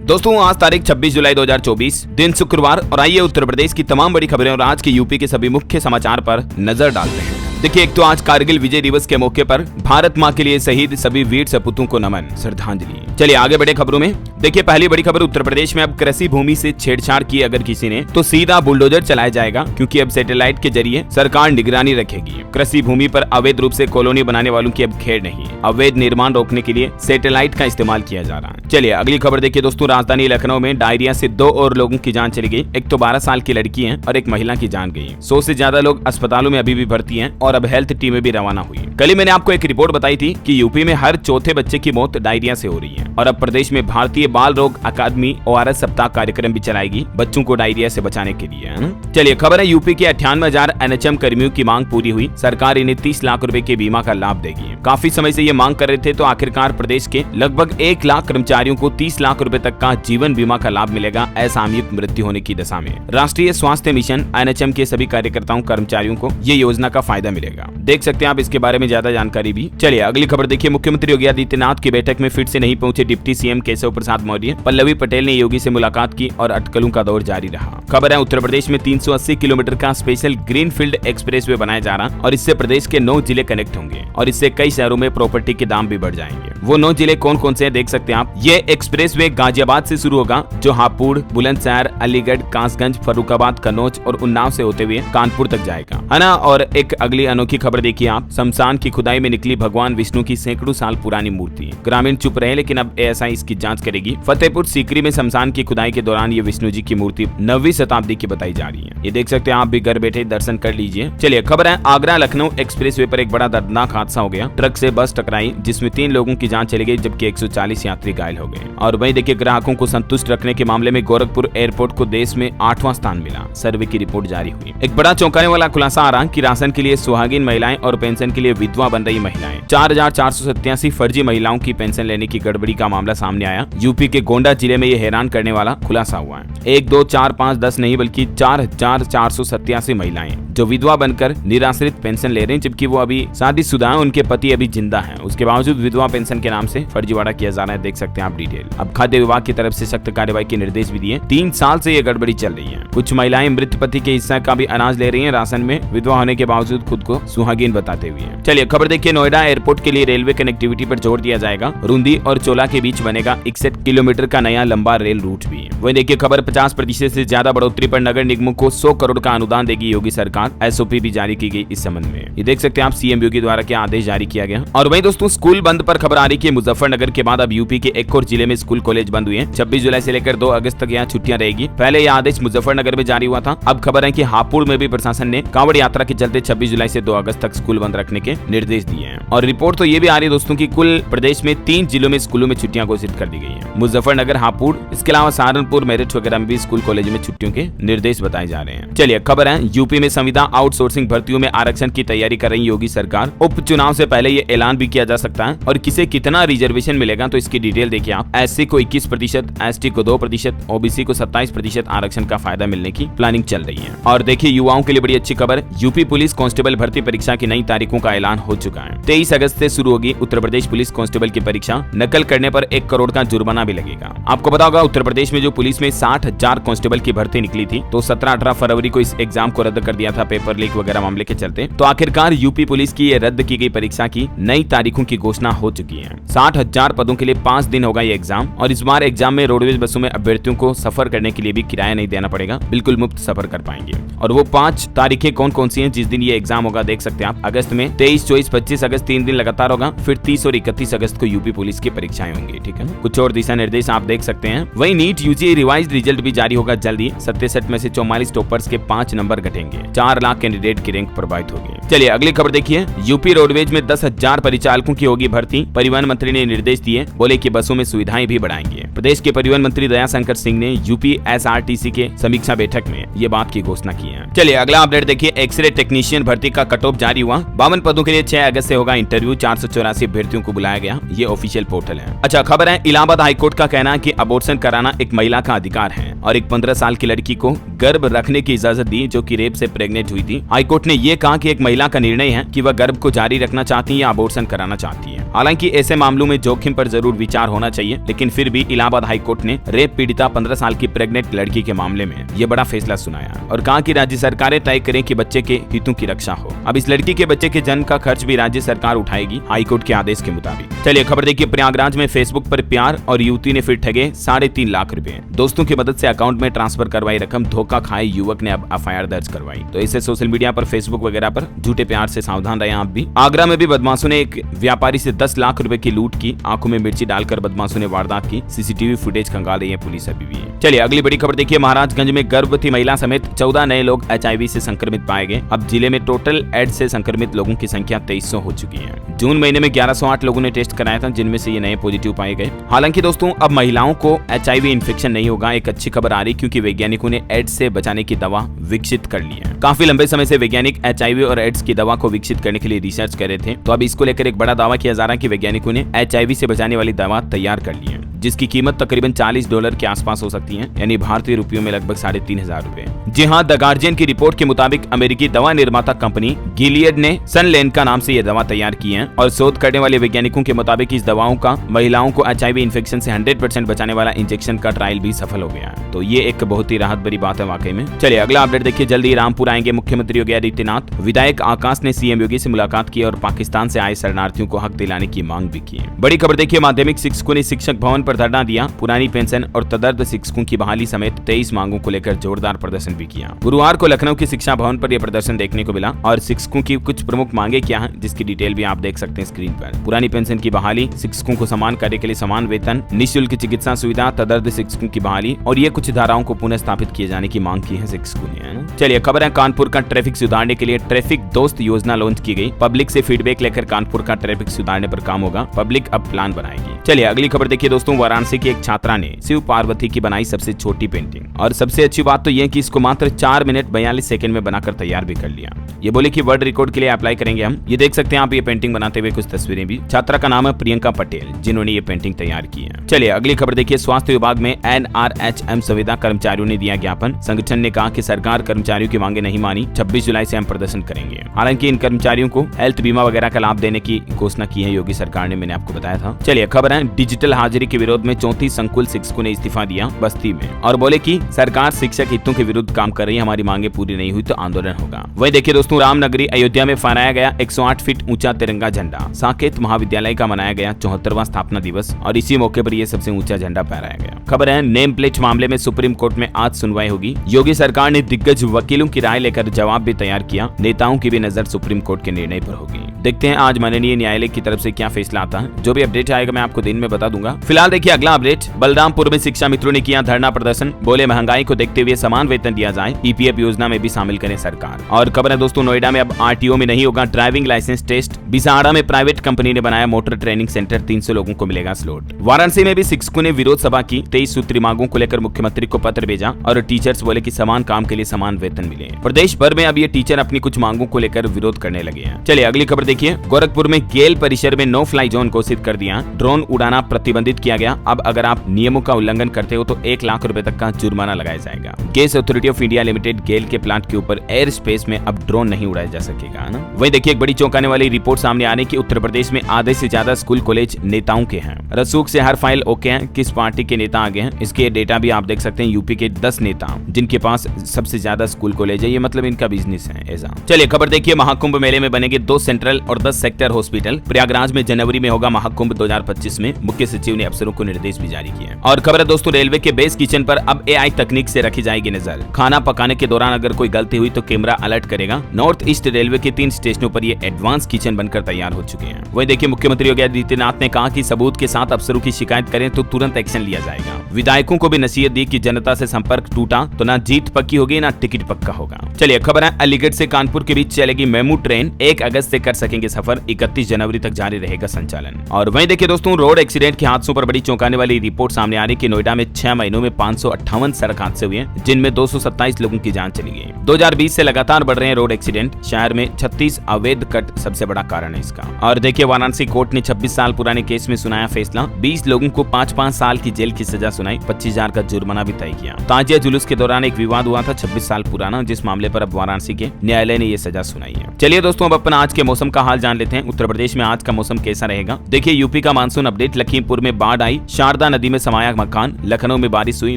दोस्तों आज तारीख 26 जुलाई 2024 दिन शुक्रवार और आइए उत्तर प्रदेश की तमाम बड़ी खबरें और आज के यूपी के सभी मुख्य समाचार पर नजर डालते हैं। देखिए, एक तो आज कारगिल विजय दिवस के मौके पर भारत माँ के लिए शहीद सभी वीर सपूतों को नमन, श्रद्धांजलि। चलिए आगे बढ़े खबरों में। देखिए, पहली बड़ी खबर उत्तर प्रदेश में अब कृषि भूमि से छेड़छाड़ की अगर किसी ने तो सीधा बुलडोजर चलाया जाएगा, क्योंकि अब सैटेलाइट के जरिए सरकार निगरानी रखेगी। कृषि भूमि पर अवैध रूप से कॉलोनी बनाने वालों की अब खेड़ नहीं, अवैध निर्माण रोकने के लिए सैटेलाइट का इस्तेमाल किया जा रहा है। चलिए अगली खबर देखिए दोस्तों, राजधानी लखनऊ में डायरिया से 2 और लोगों की जान चली गई। एक तो 12 साल की लड़की है और एक महिला की जान गई। 100 से ज्यादा लोग अस्पतालों में अभी भी भर्ती हैं और अब हेल्थ टीमें भी रवाना हुई। कल ही मैंने आपको एक रिपोर्ट बताई थी कि यूपी में हर चौथे बच्चे की मौत डायरिया से हो रही है और अब प्रदेश में भारतीय बाल रोग अकादमी ORS सप्ताह कार्यक्रम भी चलाएगी बच्चों को डायरिया से बचाने के लिए, है ना। चलिए खबर है, यूपी के 98,000 NHM कर्मियों की मांग पूरी हुई। सरकार इन्हें 30 लाख रुपए के बीमा का लाभ देगी। काफी समय से ये मांग कर रहे थे, तो आखिरकार प्रदेश के लगभग 1 लाख कर्मचारियों को 30 लाख रुपए तक का जीवन बीमा का लाभ मिलेगा असामयिक मृत्यु होने की दशा में। राष्ट्रीय स्वास्थ्य मिशन NHM के सभी कार्यकर्ताओं कर्मचारियों को ये योजना का फायदा मिलेगा। देख सकते हैं आप इसके बारे में ज्यादा जानकारी भी। चलिए अगली खबर देखिए, मुख्यमंत्री योगी आदित्यनाथ की बैठक में फिर से नहीं पहुंचे डिप्टी CM केशव प्रसाद मौर्य। पल्लवी पटेल ने योगी से मुलाकात की और अटकलों का दौर जारी रहा। खबर है, उत्तर प्रदेश में 380 किलोमीटर का स्पेशल ग्रीनफील्ड एक्सप्रेसवे बनाया जा रहा और इससे प्रदेश के 9 जिले कनेक्ट होंगे और इससे कई शहरों में प्रॉपर्टी के दाम भी बढ़ जाएंगे। वो 9 जिले कौन कौन से हैं देख सकते हैं आप। ये एक्सप्रेसवे गाजियाबाद से शुरू होगा, जो हापुड़, बुलंदशहर, अलीगढ़, कासगंज, फर्रुखाबाद, कन्नौज और उन्नाव से होते हुए कानपुर तक जाएगा, है ना। और एक अगली अनोखी खबर देखिए आप, शमशान की खुदाई में निकली भगवान विष्णु की सैकड़ों साल पुरानी मूर्ति। ग्रामीण चुप रहे, लेकिन अब ASI इसकी जांच करेगी। फतेहपुर सीकरी में शमशान की खुदाई के दौरान ये विष्णु जी की मूर्ति 9वीं शताब्दी की बताई जा रही है। ये देख सकते हैं आप भी घर बैठे दर्शन कर लीजिए। चलिए खबर है, आगरा लखनऊ एक्सप्रेसवे पर एक बड़ा दर्दनाक हादसा हो गया। ट्रक से बस टकराई जिसमें 3 लोगों की जान चली गई, जबकि 140 यात्री घायल हो गए। और वहीं देखिए, ग्राहकों को संतुष्ट रखने के मामले में गोरखपुर एयरपोर्ट को देश में 8वां स्थान मिला। सर्वे की रिपोर्ट जारी हुई। एक बड़ा चौंकाने वाला खुलासा आ रहा कि राशन के लिए सुहागिन महिलाएं और पेंशन के लिए विधवा बन रही महिलाएं। 4,487 फर्जी महिलाओं की पेंशन लेने की गड़बड़ी का मामला सामने आया। यूपी के गोंडा जिले में ये हैरान करने वाला खुलासा हुआ है। 1, 2, 4, 5, 10 नहीं बल्कि 4,487 महिलाएं जो विधवा बनकर निराश्रित पेंशन ले रहे हैं, जबकि वो अभी शादीशुदा हैं, उनके पति अभी जिंदा हैं। उसके बावजूद विधवा पेंशन के नाम से फर्जीवाड़ा किया जा रहा है। देख सकते हैं आप डिटेल। अब खाद्य विभाग की तरफ से सख्त कार्रवाई के निर्देश भी दिए। 3 साल से ये गड़बड़ी चल रही है। कुछ महिलाएं मृत पति के हिस्सा का भी अनाज ले रही है राशन में, विधवा होने के बावजूद खुद को सुहागिन बताते हुए। चलिए खबर देखिए, नोएडा एयरपोर्ट के लिए रेलवे कनेक्टिविटी पर जोर दिया जाएगा। रूंदी और चोला के बीच बनेगा 61 किलोमीटर का नया लंबा रेल रूट भी। वही देखिए खबर, 50% से ज्यादा बढ़ोतरी पर नगर निगमों को 100 करोड़ का अनुदान देगी योगी सरकार। SOP भी जारी की गई इस संबंध में। ये देख सकते हैं आप, CM योगी द्वारा क्या आदेश जारी किया गया। और वही दोस्तों, स्कूल बंद पर खबर आ रही है। मुजफ्फरनगर के बाद अब यूपी के एक और जिले में स्कूल कॉलेज बंद हुए हैं। 26 जुलाई से लेकर 2 अगस्त तक यहाँ छुट्टियां रहेगी। पहले यह आदेश मुजफ्फरनगर में जारी हुआ था। अब खबर है कि हापुड़ में भी प्रशासन ने कांवड़ यात्रा के चलते 26 जुलाई से 2 अगस्त तक स्कूल बंद रखने के निर्देश दिए हैं। और रिपोर्ट तो ये भी आ रही है दोस्तों की कुल प्रदेश में 3 जिलों में स्कूलों में छुट्टियां घोषित कर दी गई है। मुजफ्फरनगर, हापुड़, इसके अलावा सहारनपुर, मेरठ वगैरह में भी स्कूल कॉलेज में छुट्टियों के निर्देश बताए जा रहे हैं। चलिए खबर है, यूपी में संविदा आउटसोर्सिंग भर्तियों में आरक्षण की तैयारी कर रही योगी सरकार। उपचुनाव से पहले ये ऐलान भी किया जा सकता है और किसे कितना रिजर्वेशन मिलेगा तो इसकी डिटेल देखिए आप। SC को 21%, ST को 2%, OBC को 27% आरक्षण का फायदा मिलने की प्लानिंग चल रही है। और देखिए युवाओं के लिए बड़ी अच्छी खबर, यूपी पुलिस कांस्टेबल भर्ती परीक्षा की नई तारीखों का ऐलान हो चुका है। 23 अगस्त से शुरू होगी उत्तर प्रदेश पुलिस कांस्टेबल की परीक्षा। नकल करने पर 1 करोड़ का जुर्माना भी लगेगा। आपको पता होगा उत्तर प्रदेश में जो पुलिस में 60,000 कांस्टेबल की भर्ती निकली थी, तो 17-18 फरवरी को इस एग्जाम को रद्द कर दिया था पेपर लीक वगैरह मामले के चलते। तो आखिरकार यूपी पुलिस की ये रद्द की गई परीक्षा की नई तारीखों की घोषणा हो चुकी है। 60,000 पदों के लिए 5 दिन होगा ये एग्जाम और इस बार एग्जाम में रोडवेज बसों में अभ्यर्थियों को सफर करने के लिए भी किराया नहीं देना पड़ेगा, बिल्कुल मुफ्त सफर कर पाएंगे। और वो 5 तारीखें कौन कौन सी हैं जिस दिन ये एग्जाम होगा देख सकते हैं आप। अगस्त में 23, 24, 25 अगस्त 3 दिन लगातार होगा, फिर 30 और 31 अगस्त को यूपी पुलिस की परीक्षाएं होंगी, ठीक है। कुछ और दिशा निर्देश आप देख सकते हैं। वही नीट UG रिवाइज्ड रिजल्ट भी जारी होगा जल्दी। 67 में से 44 टॉपर्स के 5 नंबर घटेंगे। 4 लाख कैंडिडेट की रैंक प्रभावित होगी। चलिए अगली खबर देखिए, यूपी रोडवेज में 10,000 परिचालकों की होगी भर्ती। परिवहन मंत्री ने निर्देश दिए, बोले कि बसों में सुविधाएं भी बढ़ाएंगे। प्रदेश के परिवहन मंत्री दयाशंकर सिंह ने यूपी SRTC के समीक्षा बैठक में ये बात की घोषणा की है। चलिए अगला अपडेट देखिए, एक्सरे टेक्नीशियन भर्ती का कट ऑफ जारी हुआ। 52 पदों के लिए 6 अगस्त से होगा इंटरव्यू। 484 अभ्यर्थियों को बुलाया गया। ये ऑफिशियल पोर्टल है। अच्छा खबर है, इलाहाबाद हाईकोर्ट का कहना है कि अबॉर्शन कराना एक महिला का अधिकार है और एक 15 साल की लड़की को गर्भ रखने की इजाजत दी जो कि रेप से प्रेग्नेंट प्रेग्नेंट हुई थी। हाईकोर्ट ने ये कहा कि एक महिला का निर्णय है कि वह गर्भ को जारी रखना चाहती है या अबॉर्शन कराना चाहती है। हालांकि ऐसे मामलों में जोखिम पर जरूर विचार होना चाहिए, लेकिन फिर भी इलाहाबाद हाईकोर्ट ने रेप पीड़िता 15 साल की प्रेग्नेंट लड़की के मामले में ये बड़ा फैसला सुनाया और कहा कि राज्य सरकारें तय करें कि बच्चे के हितों की रक्षा हो। अब इस लड़की के बच्चे के जन्म का खर्च भी राज्य सरकार उठाएगी हाईकोर्ट के आदेश के मुताबिक। चलिए खबर देखिए, प्रयागराज में फेसबुक पर प्यार और युवती ने फिर ठगे 3.5 लाख रुपए। दोस्तों की मदद से अकाउंट में ट्रांसफर करवाई रकम धोखा खाए युवक ने अब एफआईआर दर्ज करवाई। तो इसे सोशल मीडिया पर फेसबुक वगैरह पर झूठे प्यार से सावधान रहे आप भी। आगरा में भी बदमाशों ने एक व्यापारी से 10 लाख रुपए की लूट की। आंखों में मिर्ची डालकर बदमाशों ने वारदात की। सीसीटीवी फुटेज खंगाल रही है पुलिस अभी भी। चलिए अगली बड़ी खबर देखिए, महाराजगंज में गर्भवती महिला समेत 14 नए लोग एचआईवी से संक्रमित पाए गए। अब जिले में टोटल एड्स से संक्रमित लोगों की संख्या 2300 हो चुकी है। जून महीने में 1108 लोगों ने टेस्ट कराया था, जिनमें से ये नए पॉजिटिव पाए गए। हालांकि दोस्तों अब महिलाओं को एचआईवी इन्फेक्शन नहीं होगा। एक अच्छी खबर आ रही, क्योंकि वैज्ञानिकों ने एड्स से बचाने की दवा विकसित कर ली है। काफी लंबे समय से वैज्ञानिक एचआईवी और एड्स की दवा को विकसित करने के लिए रिसर्च कर रहे थे। तो अब इसको लेकर एक बड़ा दावा किया जा रहा है कि वैज्ञानिकों ने एचआईवी से बचाने वाली दवा तैयार कर ली है, जिसकी कीमत तकरीबन $40 के आसपास हो सकती है, यानी भारतीय रुपयों में लगभग 3500 रुपए। जी हाँ, द गार्जियन की रिपोर्ट के मुताबिक अमेरिकी दवा निर्माता कंपनी गिलियड ने सनलेंका नाम से यह दवा तैयार की है और शोध करने वाले वैज्ञानिकों के मुताबिक इस दवाओं का महिलाओं को एचआईवी इन्फेक्शन से 100% बचाने वाला इंजेक्शन का ट्रायल भी सफल हो गया है। तो ये एक बहुत ही राहत भरी बात है वाकई में। चलिए अगला अपडेट देखिए, जल्दी रामपुर आएंगे मुख्यमंत्री योगी आदित्यनाथ। विधायक आकाश ने सीएम योगी से मुलाकात की और पाकिस्तान से आए शरणार्थियों को हक दिलाने की मांग भी की। बड़ी खबर देखिए, माध्यमिक शिक्षकों ने शिक्षक भवन पर धरना दिया। पुरानी पेंशन और तदर्थ शिक्षकों की बहाली समेत 23 मांगों को लेकर जोरदार प्रदर्शन भी किया। गुरुवार को लखनऊ की शिक्षा भवन पर यह प्रदर्शन देखने को मिला और शिक्षकों की कुछ प्रमुख मांगे क्या हैं, जिसकी डिटेल भी आप देख सकते हैं स्क्रीन पर। पुरानी पेंशन की बहाली, शिक्षकों को समान कार्य के लिए समान वेतन, निःशुल्क चिकित्सा सुविधा, तदर्थ शिक्षकों की बहाली और ये कुछ धाराओं को पुनः स्थापित किए जाने की मांग की है शिक्षकों ने। चलिए खबर है, कानपुर का ट्रैफिक सुधारने के लिए ट्रैफिक दोस्त योजना लॉन्च की गई। पब्लिक से फीडबैक लेकर कानपुर का ट्रैफिक सुधारने पर काम होगा। पब्लिक अब प्लान बनाएगी। चलिए अगली खबर देखिए दोस्तों, वाराणसी की एक छात्रा ने शिव पार्वती की बनाई सबसे छोटी पेंटिंग और सबसे अच्छी बात तो यह कि इसको मात्र 4 मिनट 42 सेकंड में बनाकर तैयार भी कर लिया। ये बोले कि वर्ल्ड रिकॉर्ड के लिए अप्लाई करेंगे हम। ये देख सकते हैं आप ये पेंटिंग बनाते हुए कुछ तस्वीरें भी। छात्रा का नाम है प्रियंका पटेल, जिन्होंने ये पेंटिंग तैयार की है। चलिए अगली खबर देखिए, स्वास्थ्य विभाग में NRHM संविदा कर्मचारियों ने दिया ज्ञापन। संगठन ने कहा कि सरकार कर्मचारियों की मांगे नहीं मानी, 26 जुलाई से हम प्रदर्शन करेंगे। हालांकि इन कर्मचारियों को हेल्थ बीमा वगैरह का लाभ देने की घोषणा की है योगी सरकार ने, मैंने आपको बताया था। चलिए खबर है, डिजिटल हाजिरी के विरोध में 34 संकुल शिक्षकों ने इस्तीफा दिया बस्ती में और बोले कि सरकार शिक्षक हितों के विरुद्ध काम कर रही है, हमारी मांगे पूरी नहीं हुई तो आंदोलन होगा। वही देखिए दोस्तों, रामनगरी अयोध्या में फहराया गया 108 फीट ऊंचा तिरंगा झंडा। साकेत महाविद्यालय का मनाया गया 74वां स्थापना दिवस और इसी मौके पर यह सबसे ऊंचा झंडा फहराया गया। खबर है, नेम प्लेट मामले में सुप्रीम कोर्ट में आज सुनवाई होगी। योगी सरकार ने दिग्गज वकीलों की राय लेकर जवाब भी तैयार किया। नेताओं की भी नजर सुप्रीम कोर्ट के निर्णय पर होगी। देखते हैं आज माननीय न्यायालय की तरफ से क्या फैसला आता है। जो भी अपडेट आएगा मैं आपको दिन में बता दूंगा। फिलहाल देखिए अगला अपडेट, बलरामपुर में शिक्षा मित्रों ने किया धरना प्रदर्शन। बोले महंगाई को देखते हुए समान वेतन दिया जाए, ईपीएफ योजना में भी शामिल करें सरकार। और खबर है दोस्तों, नोएडा में अब आरटीओ में नहीं होगा ड्राइविंग लाइसेंस टेस्ट। बिसाहड़ा में प्राइवेट कंपनी ने बनाया मोटर ट्रेनिंग सेंटर, 300 लोगों को मिलेगा स्लॉट। वाराणसी में भी शिक्षकों ने विरोध सभा की। 23 सूत्री मांगों को लेकर मुख्यमंत्री को पत्र भेजा और टीचर्स बोले कि समान काम के लिए समान वेतन मिले। प्रदेश भर में अब ये टीचर अपनी कुछ मांगों को लेकर विरोध करने लगे हैं। चलिए अगली खबर देखिए, गोरखपुर में गेल परिसर में नो फ्लाई जोन घोषित कर दिया। ड्रोन उड़ाना प्रतिबंधित किया गया। अब अगर आप नियमों का उल्लंघन करते हो तो 1 लाख रुपए तक का जुर्माना लगाया जाएगा। Gas authority of India limited GAIL के प्लांट के ऊपर एयर स्पेस में अब ड्रोन नहीं उड़ाया जा सकेगा ना। वही देखिए एक बड़ी चौंकाने वाली रिपोर्ट सामने आने की, उत्तर प्रदेश में आधे से ज्यादा स्कूल कॉलेज नेताओं के हैं। रसूख से हर फाइल ओके है, किस पार्टी के नेता आगे हैं इसके डेटा भी आप देख सकते हैं। यूपी के 10 नेता जिनके पास सबसे ज्यादा स्कूल कॉलेज है, ये मतलब इनका बिजनेस है ऐसा। चलिए खबर देखिए, महाकुंभ मेले में बनेंगे 2 सेंट्रल और 10 सेक्टर हॉस्पिटल। प्रयागराज में जनवरी में होगा महाकुंभ 2025 में। मुख्य सचिव ने अफसरों को निर्देश भी जारी किए। और खबर है दोस्तों, रेलवे के बेस किचन पर अब AI तकनीक से रखी जाएगी नजर। खाना पकाने के दौरान अगर कोई गलती हुई तो कैमरा अलर्ट करेगा। नॉर्थ ईस्ट रेलवे के 3 स्टेशनों पर ये एडवांस किचन बनकर तैयार हो चुके हैं। वही देखिए, मुख्यमंत्री योगी आदित्यनाथ ने कहा कि सबूत के साथ अफसरों की शिकायत करें तो तुरंत एक्शन लिया जाएगा। विधायकों को भी नसीहत दी कि जनता से संपर्क टूटा तो ना जीत पक्की होगी ना टिकट पक्का होगा। चलिए खबर है, अलीगढ़ से कानपुर के बीच चलेगी मेमू ट्रेन। 1 अगस्त से कर सकेंगे सफर। 31 जनवरी तक जारी रहेगा संचालन। और वहीं देखिए दोस्तों, रोड एक्सीडेंट के हादसों पर बड़ी चौंकाने वाली रिपोर्ट सामने आ रही कि नोएडा में 6 महीनों में 558 सड़क हादसे हुए हैं, जिनमें 227 लोगों की जान चली गई। 2020 से लगातार बढ़ रहे हैं रोड एक्सीडेंट। शहर में 36 अवैध कट सबसे बड़ा कारण है इसका। और देखिए, वाराणसी कोर्ट ने 26 साल पुराने केस में सुनाया फैसला। 20 लोगों को 5-5 साल की जेल की सजा सुनाई, 25,000 का जुर्माना भी तय किया। ताजिया जुलूस के दौरान एक विवाद हुआ था 26 साल पुराना, जिस मामले पर अब वाराणसी के न्यायालय ने ये सजा सुनाई है। चलिए दोस्तों, अब अपना आज के मौसम का हाल जान लेते हैं। उत्तर प्रदेश में आज का मौसम कैसा रहेगा? देखिए, यूपी का मानसून अपडेट। लखीमपुर में बाढ़ आई, शारदा नदी में समाया मकान। लखनऊ में बारिश हुई,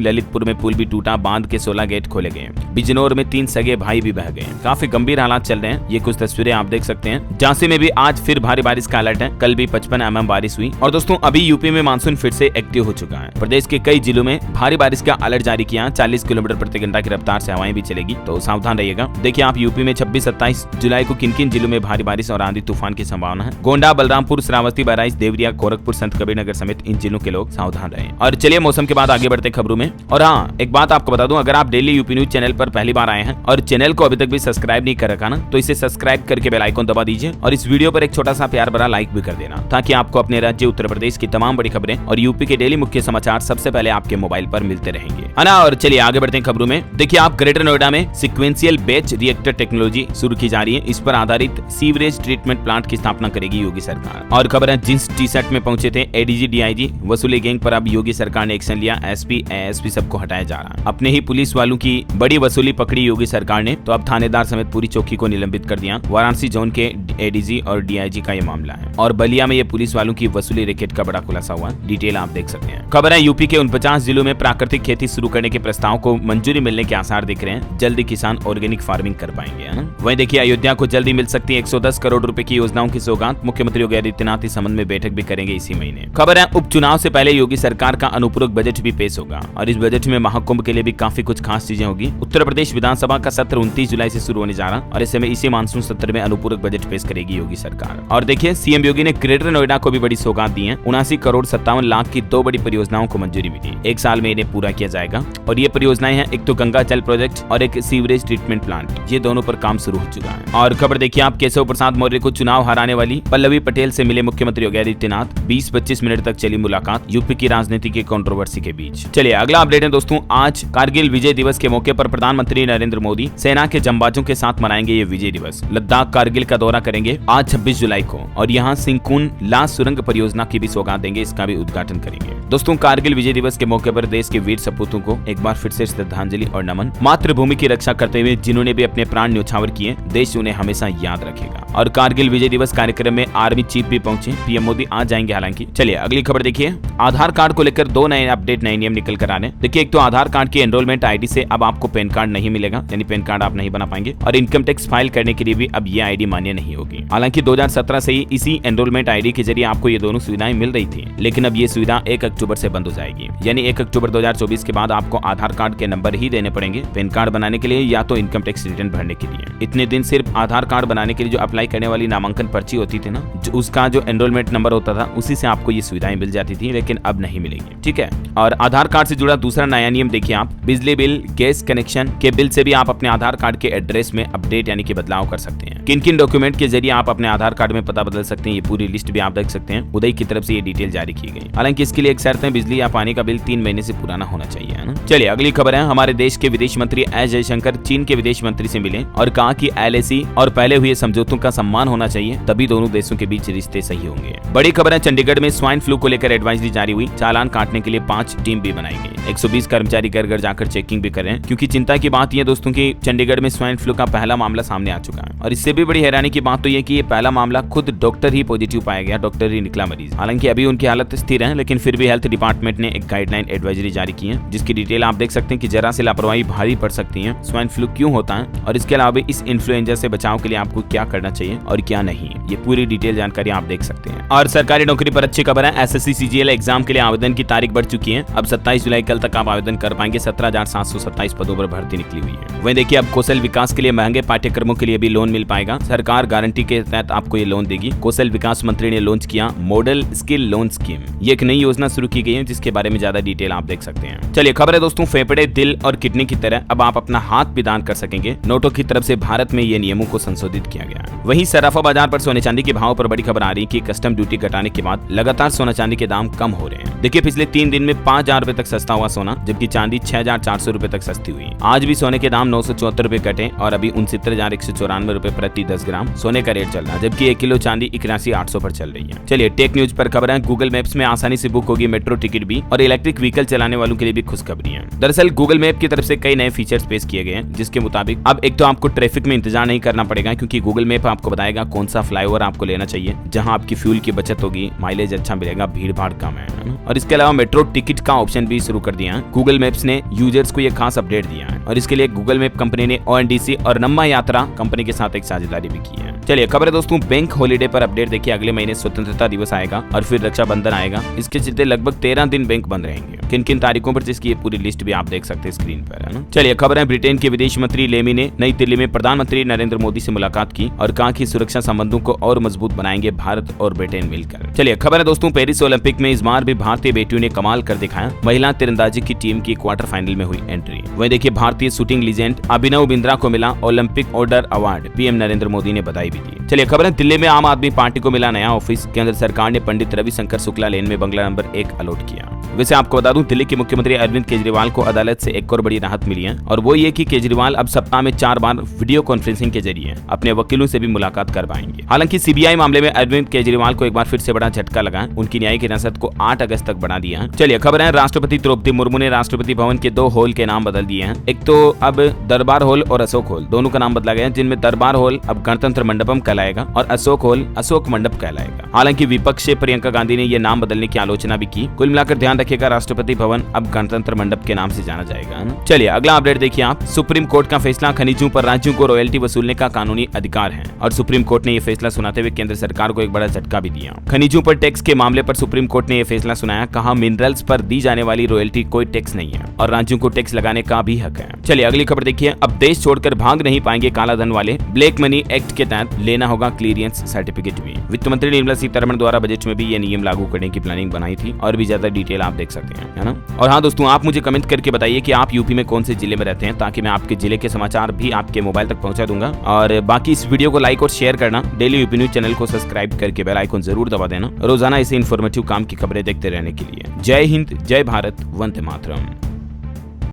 ललितपुर में पुल भी टूटा, बांध के 16 गेट खोले गए। बिजनौर में 3 सगे भाई भी बह गए। काफी गंभीर हालात चल रहे हैं, ये कुछ तस्वीरें आप देख सकते हैं। झांसी में भी आज फिर भारी बारिश का अलर्ट है। कल भी 55 mm बारिश हुई। और दोस्तों, अभी यूपी में मानसून फिर से एक्टिव हो चुका है। प्रदेश के कई जिलों में भारी बारिश का अलर्ट जारी किया। 40 किलोमीटर प्रति घंटा की रफ्तार से हवाएं भी चलेगी, तो सावधान रहिएगा। देखिए, आप यूपी में 26-27 जुलाई को किन किन जिलों में भारी बारिश और आंधी तूफान की संभावना है। गोंडा, बलरामपुर, श्रावस्ती, बहराइच, देवरिया, गोरखपुर, संत कबीरनगर समेत इन जिलों के लोग सावधान रहें। और चलिए मौसम के बाद आगे बढ़ते खबरों में। और हाँ, एक बात आपको बता दूं, अगर आप डेली यूपी न्यूज चैनल पर पहली बार आए हैं और चैनल को अभी तक भी सब्सक्राइब नहीं कर रखा ना, तो इसे सब्सक्राइब करके बेल आइकन दबा दीजिए और इस वीडियो पर एक छोटा सा प्यार भरा लाइक भी कर देना, ताकि आपको अपने राज्य उत्तर प्रदेश की तमाम बड़ी खबरें और यूपी के डेली मुख्य समाचार सबसे पहले आपके मोबाइल पर मिलते रहेंगे, है ना। और चलिए आगे बढ़ते हैं खबरों में। देखिए, आप ग्रेटर नोएडा में सिक्वेंशियल बैच रिएक्टर टेक्नोलॉजी शुरू की जा रही है। इस पर आधारित सीवरेज ट्रीटमेंट प्लांट की स्थापना करेगी योगी सरकार। और खबर है, जींस टी शर्ट में पहुंचे थे एडीजी डीआईजी, वसूली गैंग पर अब योगी सरकार ने एक्शन लिया। एसपी एएसपी सबको हटाया जा रहा है। अपने ही पुलिस वालों की बड़ी वसूली पकड़ी योगी सरकार ने, तो अब थानेदार समेत पूरी चौकी को निलंबित कर दिया। वाराणसी जोन के एडीजी और डीआईजी का ये मामला है। और बलिया में ये पुलिस वालों की वसूली रैकेट का बड़ा खुलासा हुआ। डिटेल आप देख सकते हैं। खबर है, यूपी के 49 जिलों में प्राकृतिक खेती शुरू करने के प्रस्ताव को मंजूरी मिलने के आसार दिख रहे हैं। जल्दी किसान ऑर्गेनिक फार्मिंग कर पाएंगे, है ना। वहीं देखिए, अयोध्या को जल्दी मिल सकती है 110 करोड़ रुपए की योजनाओं की सौगात। मुख्यमंत्री योगी आदित्यनाथ इस संबंध में बैठक भी करेंगे इसी महीने। खबर है, उपचुनाव से पहले योगी सरकार का अनुपूरक बजट भी पेश होगा। और इस बजट में महाकुंभ के लिए भी काफी कुछ खास चीजें होगी। उत्तर प्रदेश विधानसभा का सत्र 29 जुलाई से शुरू होने जा रहा और ऐसे में इसी मानसून सत्र में अनुपूरक बजट पेश करेगी योगी सरकार। और देखिए, सीएम योगी ने ग्रेटर नोएडा को भी बड़ी सौगात दी है। 79 करोड़ 57 लाख की 2 बड़ी परियोजनाओं को मंजूरी मिली। 1 साल में इन्हें पूरा किया जाएगा। और ये परियोजनाएं हैं, एक तो गंगा जल प्रोजेक्ट और एक सीवरेज ट्रीटमेंट प्लांट। ये दोनों पर काम शुरू हो चुका है। और खबर देखिए, आप केशव प्रसाद मौर्य को चुनाव हराने वाली पल्लवी पटेल से मिले मुख्यमंत्री योगी आदित्यनाथ। 20-25 मिनट तक चली मुलाकात, यूपी की राजनीति की कंट्रोवर्सी के बीच। चलिए अगला अपडेट है दोस्तों। आज कारगिल विजय दिवस के मौके पर प्रधानमंत्री नरेंद्र मोदी सेना के जंबाजों के साथ मनाएंगे ये विजय दिवस। लद्दाख कारगिल का दौरा करेंगे आज 26 जुलाई को और यहाँ सिंकुन ला सुरंग परियोजना की भी सौगात देंगे, इसका भी उद्घाटन करेंगे। दोस्तों, कारगिल विजय दिवस के मौके पर देश के वीर सपूतों को एक बार फिर से श्रद्धांजलि और नमन। मातृभूमि की रक्षा करते हुए जिन्होंने भी अपने प्राण न्यौछावर किए, देश उन्हें हमेशा याद रखेगा। और कारगिल विजय दिवस कार्यक्रम में आर्मी चीफ भी पहुंचे, पीएम मोदी आ जाएंगे हालांकि। चलिए अगली खबर देखिए। आधार कार्ड को लेकर 2 नए अपडेट, नए नियम निकल कर आ रहे हैं। देखिए, एक तो आधार कार्ड की एनरोलमेंट आईडी से अब आपको पैन कार्ड नहीं मिलेगा, यानी पैन कार्ड आप नहीं बना पाएंगे। और इनकम टैक्स फाइल करने के लिए भी अब ये आईडी मान्य नहीं होगी। हालांकि 2017 से ही इसी एनरोलमेंट आईडी के जरिए आपको ये दोनों सुविधाएं मिल रही थी, लेकिन अब ये सुविधा 1 अक्टूबर से बंद हो जाएगी। यानी 1 अक्टूबर 2024 के बाद आपको आधार कार्ड के नंबर ही देने पड़ेंगे पैन कार्ड बनाने के लिए या तो इनकम टैक्स रिटर्न भरने के लिए। इतने दिन सिर्फ आधार कार्ड बनाने के लिए जो अप्लाई करने वाली नामांकन पर्ची होती थी ना, उसका जो एनरोलमेंट नंबर होता था, उसी से आपको ये सुविधाएं मिल जाती थी, लेकिन अब नहीं मिलेंगी। ठीक है। और आधार कार्ड से जुड़ा दूसरा नया नियम देखिए आप। बिजली बिल, गैस कनेक्शन के बिल से भी आप अपने आधार कार्ड के एड्रेस में अपडेट यानी कि बदलाव कर सकते हैं। किन किन डॉक्यूमेंट के जरिए आप अपने आधार कार्ड में पता बदल सकते हैं, ये पूरी लिस्ट भी आप देख सकते हैं। उदय की तरफ से ये डिटेल जारी की गई। हालांकि इसके लिए एक शर्त है, बिजली या पानी का बिल 3 महीने से पुराना होना चाहिए, है ना। चलिए अगली खबर है। हमारे देश के विदेश मंत्री एस जयशंकर चीन के विदेश मंत्री से मिले और कहा कि LAC और पहले हुए समझौतों का सम्मान होना चाहिए, तभी दोनों देशों के बीच रिश्ते सही होंगे। बड़ी खबर है, चंडीगढ़ में स्वाइन फ्लू को लेकर एडवाइजरी जारी हुई। चालान काटने के लिए 5 टीम भी बनाई गई। 120 कर्मचारी घर घर जाकर चेकिंग भी कर रहे हैं, क्योंकि चिंता की बात यह दोस्तों की चंडीगढ़ में स्वाइन फ्लू का पहला मामला सामने आ चुका है। और इससे भी बड़ी हैरानी की बात तो यह कि ये पहला मामला खुद डॉक्टर ही पॉजिटिव पाया गया, डॉक्टर ही निकला मरीज। हालांकि अभी उनकी हालत स्थिर है, लेकिन फिर भी हेल्थ डिपार्टमेंट ने एक गाइडलाइन एडवाइजरी जारी की है, जिसकी डिटेल आप देख सकते हैं कि जरा से लापरवाही भारी पड़ सकती है। स्वाइन फ्लू क्यों होता है और इसके अलावा इस इन्फ्लुएंजा से बचाव के लिए आपको क्या करना चाहिए और क्या नहीं, ये पूरी डिटेल जानकारी आप देख सकते हैं। और सरकारी नौकरी पर अच्छी खबर है। SSC CGL एग्जाम के लिए आवेदन की तारीख बढ़ चुकी है। अब 27 जुलाई कल तक आप आवेदन कर पाएंगे। 17,727 पदों पर भर्ती निकली हुई है। वहीं देखिए, अब कौशल विकास के लिए महंगे पाठ्यक्रमों के लिए भी लोन मिल पाएगा। आएगा। सरकार गारंटी के तहत आपको ये लोन देगी। कौशल विकास मंत्री ने लॉन्च किया मॉडल स्किल लोन स्कीम। ये एक नई योजना शुरू की गई है जिसके बारे में ज्यादा डिटेल आप देख सकते हैं। चलिए खबर है दोस्तों, फेफड़े, दिल और किडनी की तरह अब आप अपना हाथ भी दान कर सकेंगे। नोटों की तरफ से भारत में ये नियमों को संशोधित किया गया है। वहीं सराफा बाजार पर सोने चांदी के भाव पर बड़ी खबर आ रही है कि कस्टम ड्यूटी घटाने के बाद लगातार सोना चांदी के दाम कम हो रहे हैं। देखिए पिछले 3 दिन में 5,000 रुपए तक सस्ता हुआ सोना, जबकि चांदी 6,400 रुपए तक सस्ती हुई। आज भी सोने के दाम 974 रुपए घटे और अभी 69,194 रुपए प्रति 10 ग्राम सोने का रेट चल रहा है, जबकि 1 किलो चांदी 81,800 पर चल रही है। चलिए टेक न्यूज पर खबर है, गूगल मैप्स में आसानी से बुक होगी मेट्रो टिकट भी और इलेक्ट्रिक व्हीकल चलाने वालों के लिए भी खुशखबरी है। दरअसल गूगल मैप की तरफ से कई नए फीचर्स पेश किए गए हैं, जिसके मुताबिक अब एक तो आपको ट्रैफिक में इंतजार नहीं करना पड़ेगा, क्योंकि गूगल मैप आपको बताएगा कौन सा फ्लाईओवर आपको लेना चाहिए, जहां आपकी फ्यूल की बचत होगी, माइलेज अच्छा मिलेगा, भीड़ भाड़ कम है। और इसके अलावा मेट्रो टिकट का ऑप्शन भी शुरू कर दिया है। गूगल मैप्स ने यूजर्स को यह खास अपडेट दिया है और इसके लिए गूगल मैप कंपनी ने ONDC और नम्मा यात्रा कंपनी के साथ एक साझेदारी भी की है। चलिए खबर है दोस्तों, बैंक हॉलीडे पर अपडेट देखिए। अगले महीने स्वतंत्रता दिवस आएगा और फिर रक्षाबंधन आएगा। इसके चलते लगभग 13 दिन बैंक बंद रहेंगे। किन किन तारीखों पर, जिसकी ये पूरी लिस्ट भी आप देख सकते हैं स्क्रीन पर, है ना। चलिए खबर है, ब्रिटेन के विदेश मंत्री लेमी ने नई दिल्ली में प्रधानमंत्री नरेंद्र मोदी से मुलाकात की और कहा कि सुरक्षा संबंधों को और मजबूत बनाएंगे भारत और ब्रिटेन मिलकर। चलिए खबर है दोस्तों, पेरिस ओलंपिक में इस बार भी भारतीय बेटियों ने कमाल कर दिखाया। महिला तीरंदाजी की टीम की क्वार्टर फाइनल में हुई एंट्री। वहीं देखिए भारतीय शूटिंग लीजेंड अभिनव बिंद्रा को मिला Olympic order award. PM Narendra Modi ने बधाई भी दी। चलिए खबर है, दिल्ली में आम आदमी पार्टी को मिला नया ऑफिस। केंद्र सरकार ने पंडित रविशंकर शुक्ला लेन में बंगला नंबर 1 अलॉट किया। वैसे आपको बता दूं, दिल्ली के मुख्यमंत्री अरविंद केजरीवाल को अदालत से एक और बड़ी राहत मिली है और वो ये कि केजरीवाल अब सप्ताह में 4 बार वीडियो कॉन्फ्रेंसिंग के जरिए अपने वकीलों से भी मुलाकात कर पाएंगे। हालांकि CBI मामले में अरविंद केजरीवाल को एक बार फिर से बड़ा झटका लगा। उनकी न्यायिक हिरासत को 8 अगस्त तक बढ़ा दिया है। चलिए खबर है, राष्ट्रपति द्रौपदी मुर्मू ने राष्ट्रपति भवन के 2 हॉल के नाम बदल दिए हैं। एक तो अब दरबार हॉल और अशोक हॉल दोनों का नाम बदला गया है, जिनमें दरबार हॉल अब गणतंत्र मंडपम कहलाएगा और अशोक हॉल अशोक मंडप कहलाएगा। हालांकि विपक्ष से प्रियंका गांधी ने यह नाम बदलने की आलोचना भी की। कुल मिलाकर ध्यान रखिएगा, राष्ट्रपति भवन अब गणतंत्र मंडप के नाम से जाना जाएगा। चलिए अगला अपडेट देखिए आप। सुप्रीम कोर्ट का फैसला, खनिजों पर राज्यों को रॉयल्टी वसूलने का कानूनी अधिकार है और सुप्रीम कोर्ट ने यह फैसला सुनाते हुए केंद्र सरकार को एक बड़ा झटका भी दिया। खनिजों पर टैक्स के मामले पर सुप्रीम कोर्ट ने यह फैसला सुनाया। कहा मिनरल्स पर दी जाने वाली रॉयल्टी कोई टैक्स नहीं है और राज्यों को टैक्स लगाने का भी हक है। चलिए अगली खबर देखिए। अब देश छोड़कर भाग नहीं पाएंगे काला धन वाले। ब्लैक मनी एक्ट के तहत लेना होगा क्लियरेंस सर्टिफिकेट भी। वित्त मंत्री निर्मला सीतारमण द्वारा बजट में भी ये नियम लागू करने की प्लानिंग बनाई थी और भी ज्यादा डिटेल आप देख सकते हैं, है ना। और हाँ दोस्तों, आप मुझे कमेंट करके बताइए कि आप यूपी में कौन से जिले में रहते हैं, ताकि मैं आपके जिले के समाचार भी आपके मोबाइल तक पहुंचा दूंगा। और बाकी इस वीडियो को लाइक और शेयर करना, डेली यूपी न्यूज चैनल को सब्सक्राइब करके बेल आइकन जरूर दबा देना, रोजाना ऐसे इन्फॉर्मेटिव काम की खबरें देखते रहने के लिए। जय हिंद, जय भारत, वंदे मातरम।